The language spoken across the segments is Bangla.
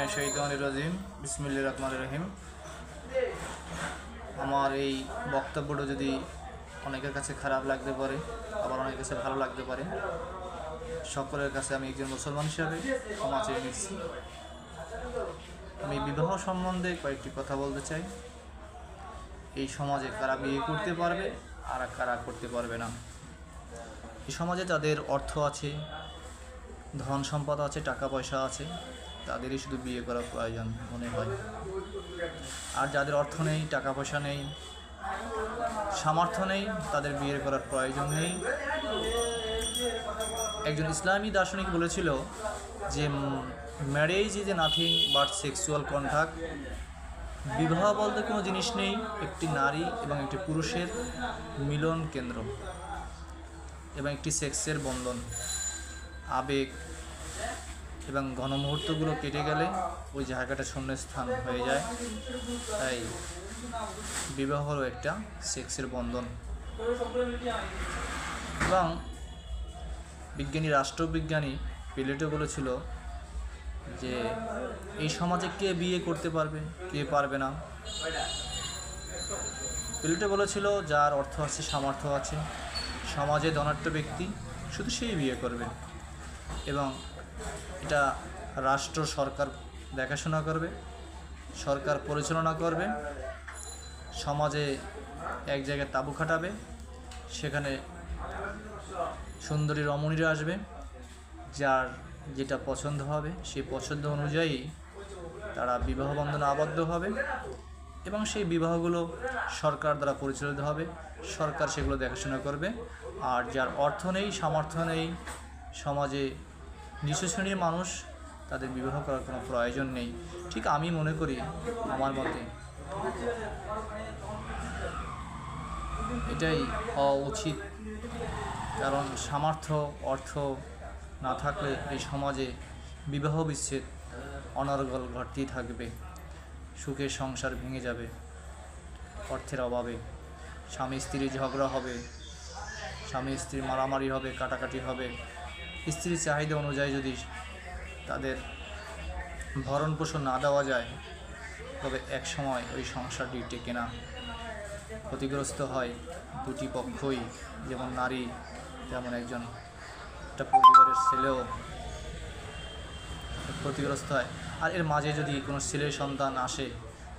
মিনাশ শাইতানির রাজিম। বিসমিল্লাহির রহমানির রহিম। আমার এই বক্তব্যটা যদি অনেকের কাছে খারাপ লাগতে পারে, আবার অনেকের কাছে ভালো লাগতে পারে, সকলের কাছে আমি একজন মুসলমান হিসাবে ক্ষমা চেয়ে নিচ্ছি। আমি বিবাহ সম্বন্ধে কয়েকটি কথা বলতে চাই। এই সমাজে কারা বিয়ে করতে পারবে আর কারা করতে পারবে না। এই সমাজে যাদের অর্থ আছে, ধন সম্পদ আছে, টাকা পয়সা আছে, তাদেরই শুধু বিয়ে করা প্রয়োজন মনে হয়। আর যাদের অর্থ নেই, টাকা পয়সা নেই, সামর্থ্য নেই, তাদের বিয়ে করার প্রয়োজন নেই। একজন ইসলামী দার্শনিক বলেছিল যে marriage is a nothing but sexual contact. বিবাহ বলতে কোনো জিনিস নেই, একটি নারী এবং একটি পুরুষের মিলন কেন্দ্র এবং একটি সেক্সের বন্ধন। আবেগ এবং ঘনমুহূর্তগুলো কেটে গেলে ওই জায়গাটা শূন্যস্থান হয়ে যায়। তাই বিবাহ হলো একটা সেক্সের বন্ধন। এবং রাষ্ট্রবিজ্ঞানী প্লেটো বলেছিল যে এই সমাজে কে বিয়ে করতে পারবে, কে পারবে না। প্লেটো বলেছিল যার অর্থ আছে, সামর্থ্য আছে, সমাজে ধনাঢ্য ব্যক্তি, শুধু সেই বিয়ে করবে। এবং এটা রাষ্ট্র, সরকার দেখাশোনা করবে, সরকার পরিচালনা করবে। সমাজে এক জায়গায় তাঁবু খাটাবে, সেখানে সুন্দরী রমণীরা আসবে, যার যেটা পছন্দ হবে সেই পছন্দ অনুযায়ী তারা বিবাহ বন্ধনে আবদ্ধ হবে এবং সেই বিবাহগুলো সরকার দ্বারা পরিচালিত হবে। সরকার সেগুলো দেখাশোনা করবে। আর যার অর্থ নেই, সামর্থ্য নেই, সমাজে নিচু শ্রেণীর মানুষ, তাদের বিবাহ করার কোনো প্রয়োজন নেই। ঠিক আমি মনে করি, আমার মতে এটাই হওয়া উচিত। কারণ সামর্থ্য, অর্থ না থাকলে এই সমাজে বিবাহ বিচ্ছেদ অনর্গল ঘটতেই থাকবে। সুখের সংসার ভেঙে যাবে অর্থের অভাবে। স্বামী স্ত্রীর ঝগড়া হবে, স্বামী স্ত্রীর মারামারি হবে, কাটাকাটি হবে। স্ত্রীর চাহিদা অনুযায়ী যদি তাদের ভরণ পোষণ না দেওয়া যায়, তবে এক সময় ওই সংসারটি টেকে না। ক্ষতিগ্রস্ত হয় দুটি পক্ষই, যেমন নারী, যেমন একটা পরিবারের ছেলেও ক্ষতিগ্রস্ত হয়। আর এর মাঝে যদি কোনো ছেলের সন্তান আসে,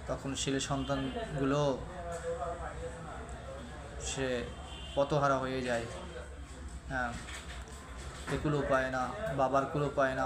তখন ছেলের সন্তানগুলো সে পথহারা হয়ে যায়। কুলো পায় না, বাবার কুলো পায় না,